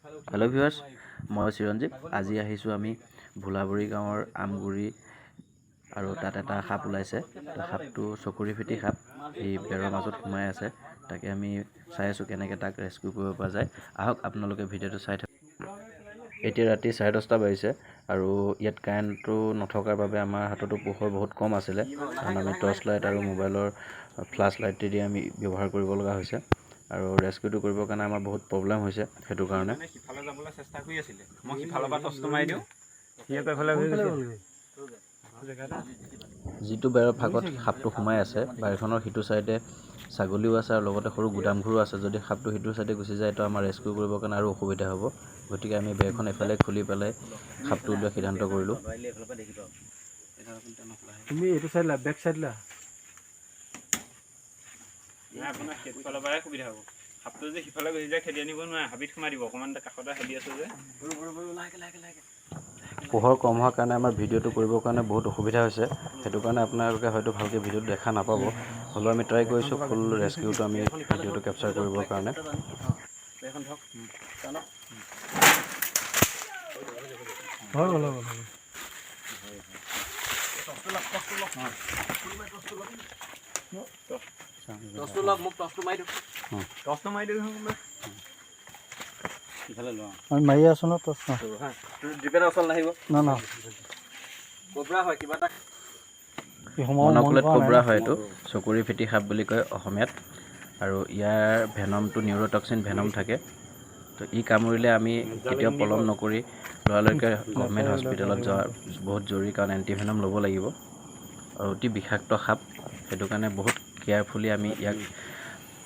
Hello' viewers, মই চিৰঞ্জীৱ। আজি আহিছোঁ আমি ভোলাবৰী গাঁৱৰ আমগুৰি আৰু তাত এটা সাপ ওলাইছে। সাপটো চকুৰি ফেটি সাপ, এই বেৰৰ মাজত সোমাই আছে। তাকে আমি চাই আছোঁ কেনেকৈ তাক ৰেস্কিউ কৰিব পৰা যায়। আহক আপোনালোকে ভিডিঅ'টো চাই থাকক। এতিয়া ৰাতি 10:30 বাজিছে আৰু ইয়াত কাৰেণ্টটো নথকাৰ বাবে আমাৰ হাততো পোহৰ বহুত কম আছিলে, কাৰণ আমি টৰ্চ লাইট আৰু মোবাইলৰ ফ্লাছ লাইটেদি আমি ব্যৱহাৰ কৰিব লগা হৈছে। আৰু ৰেস্কিউটো কৰিবৰ কাৰণে আমাৰ বহুত প্ৰব্লেম হৈছে। সেইটো কাৰণে সিফালে যাবলৈ চেষ্টা কৰি আছিলে। মই সিফালৰ পৰা টৰ্চটো মাৰি দিওঁ, যিটো বেৰৰ ফাঁকত সাপটো সোমাই আছে, বাৰীখনৰ সিটো চাইডে ছাগলীও আছে আৰু লগতে সৰু গুদামঘৰো আছে। যদি সাপটো সিটো চাইডে গুচি যায় তো আমাৰ ৰেস্কিউ কৰিবৰ কাৰণে আৰু অসুবিধা হ'ব। গতিকে আমি বেৰখন এফালে খুলি পেলাই সাপটো উলিওৱাৰ সিদ্ধান্ত কৰিলোঁ। তুমি এইটো চাইড লা, বেক চাইড লা। আপোনাৰ সেইফালৰ পৰাই সুবিধা হ'ব। সাপটো যে সিফালে গুচি যায় খেদি আনিব নোৱাৰে, হাবিত সোমাই দিব। অকণমান কাষতে হাবি আছে যে। পোহৰ কম হোৱাৰ কাৰণে আমাৰ ভিডিঅ'টো কৰিবৰ কাৰণে বহুত অসুবিধা হৈছে। সেইটো কাৰণে আপোনালোকে হয়তো ভালকৈ ভিডিঅ'টো দেখা নাপাব। হ'লেও আমি ট্ৰাই কৰিছোঁ ফুল ৰেস্কিউটো আমি ভিডিঅ'টো কেপচাৰ কৰিবৰ কাৰণে। আমি মাৰি আছো ন টৰ্চ মনক্লেড কোব্ৰা হয় এইটো, চকুৰি ফেটি সাপ বুলি কয় অসমীয়াত। আৰু ইয়াৰ ভেনমটো নিউৰটক্সিন ভেনম থাকে। তো ই কামুৰিলে আমি কেতিয়াও পলম নকৰি লৰালৰিকৈ গভৰ্ণমেণ্ট হস্পিটেলত যোৱা বহুত জৰুৰী, কাৰণ এণ্টিভেনম ল'ব লাগিব। আৰু অতি বিষাক্ত সাপ, সেইটো কাৰণে বহুত কেয়াৰফুলি আমি ইয়াক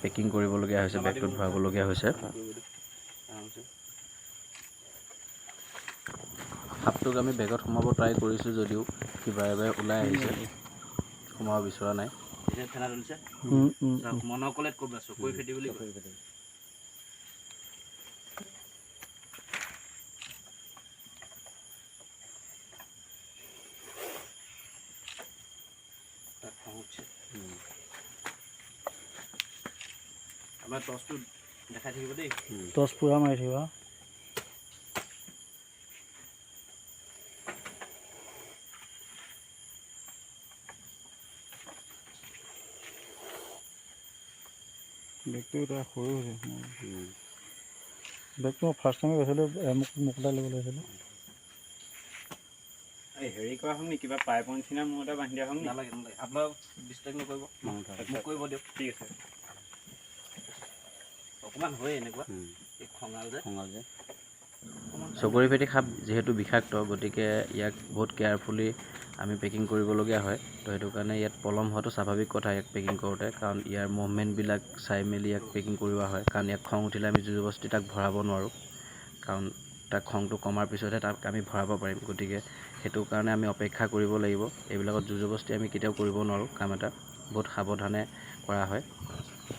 পেকিং কৰিবলগীয়া হৈছে, বেগটোত ভৰাবলগীয়া হৈছে। সাপটোক আমি বেগত সোমাব ট্ৰাই কৰিছোঁ যদিও সি বাৰে বাৰে ওলাই আহিছে, সোমাব বিচৰা নাই। মনক্লেড কোব্ৰা, চকুৰি ফেটি বুলি কয়। আমাৰ টৰ্চটো দেখাই থাকিব দেই। টৰ্চ পুৰা মাৰি থাকিবা। বেগটো এতিয়া সৰু হৈছে। বেগটো মই ফাৰ্ষ্ট টাইমে গৈছিলোঁ, মোকলাই ল'ব লাগিছিলোঁ। এই হেৰি কৰা হওক নি, কিবা পাইপৰ নিচিনা মোৰ এটা বান্ধি দিয়া হওক নি? নালাগে নালাগে, আপোনাক ডিষ্টাৰ্ব নকৰিব, মোক কৰিব দিয়ক। ঠিক আছে। অকণমান হয় এনেকুৱা খঙাল যে। চকুৰি ফেটি সাপ যিহেতু বিষাক্ত, গতিকে ইয়াক বহুত কেয়াৰফুলি আমি পেকিং কৰিবলগীয়া হয়। তো সেইটো কাৰণে ইয়াত পলম হোৱাটো স্বাভাৱিক কথা ইয়াক পেকিং কৰোঁতে, কাৰণ ইয়াৰ মুভমেণ্টবিলাক চাই মেলি ইয়াক পেকিং কৰোৱা হয়। কাৰণ ইয়াক খং উঠিলে আমি জবৰদস্তি তাক ভৰাব নোৱাৰোঁ, কাৰণ তাক খংটো কমাৰ পিছতহে তাক আমি ভৰাব পাৰিম। গতিকে সেইটো কাৰণে আমি অপেক্ষা কৰিব লাগিব। এইবিলাকত জবৰদস্তি আমি কেতিয়াও কৰিব নোৱাৰোঁ। কাম এটা বহুত সাৱধানে কৰা হয়।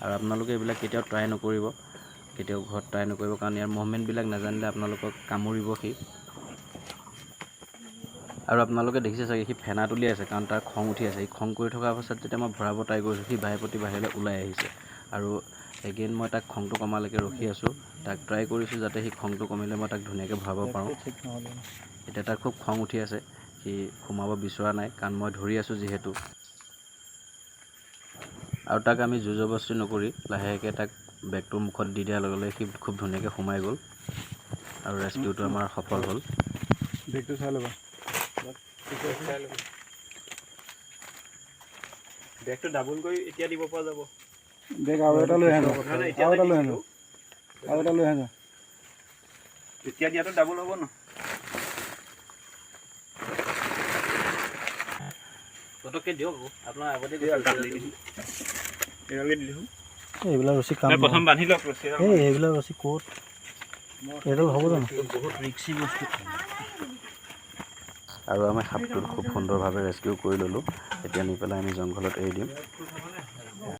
আৰু আপোনালোকে এইবিলাক কেতিয়াও ট্ৰাই নকৰিব, কেতিয়াও ঘৰত ট্ৰাই নকৰিব, কাৰণ ইয়াৰ মুভমেণ্টবিলাক নাজানিলে আপোনালোকক কামুৰিব সি। আৰু আপোনালোকে দেখিছে চাগে সি ফেনা তুলি আছে, কাৰণ তাৰ খং উঠি আছে। সি খং কৰি থকা অৱস্থাত যেতিয়া মই ভৰাব ট্ৰাই কৰিছোঁ, সি বাহিৰে প্ৰতি বাহিৰলৈ ওলাই আহিছে। আৰু এগেইন মই তাক খংটো কমালৈকে ৰখি আছোঁ, তাক ট্ৰাই কৰিছোঁ যাতে সি খংটো কমিলে মই তাক ধুনীয়াকৈ ভৰাব পাৰোঁ। এতিয়া তাৰ খুব খং উঠি আছে, সি সোমাব বিচৰা নাই, কাৰণ মই ধৰি আছোঁ যিহেতু। আৰু তাক আমি জবৰদস্তি নকৰি লাহেকৈ তাক বেগটোৰ মুখত দি দিয়াৰ লগে লগে সি খুব ধুনীয়াকৈ সোমাই গ'ল, আৰু ৰেস্কিউটো আমাৰ সফল হ'ল। বেগটো চাই ল'বা। বেগটো ডাবল কৰি এতিয়া দিব পৰা যাব। বেগ আৰু এটা লৈ আহা, এতিয়া দিয়াটো ডাবল হ'ব ন? পটককৈ দিয়ক, আপোনাৰ আগতে এইবিলাক ৰছী কাম প্ৰথম বান্ধি লওক ৰছী। এইবিলাক ৰছী ক'ত এইটো হ'ব জানো? বহুত ৰিক্সি বস্তু। আৰু আমি সাপটোত খুব সুন্দৰভাৱে ৰেস্কিউ কৰি ল'লোঁ। এতিয়া নি পেলাই আমি জংঘলত এৰি দিম।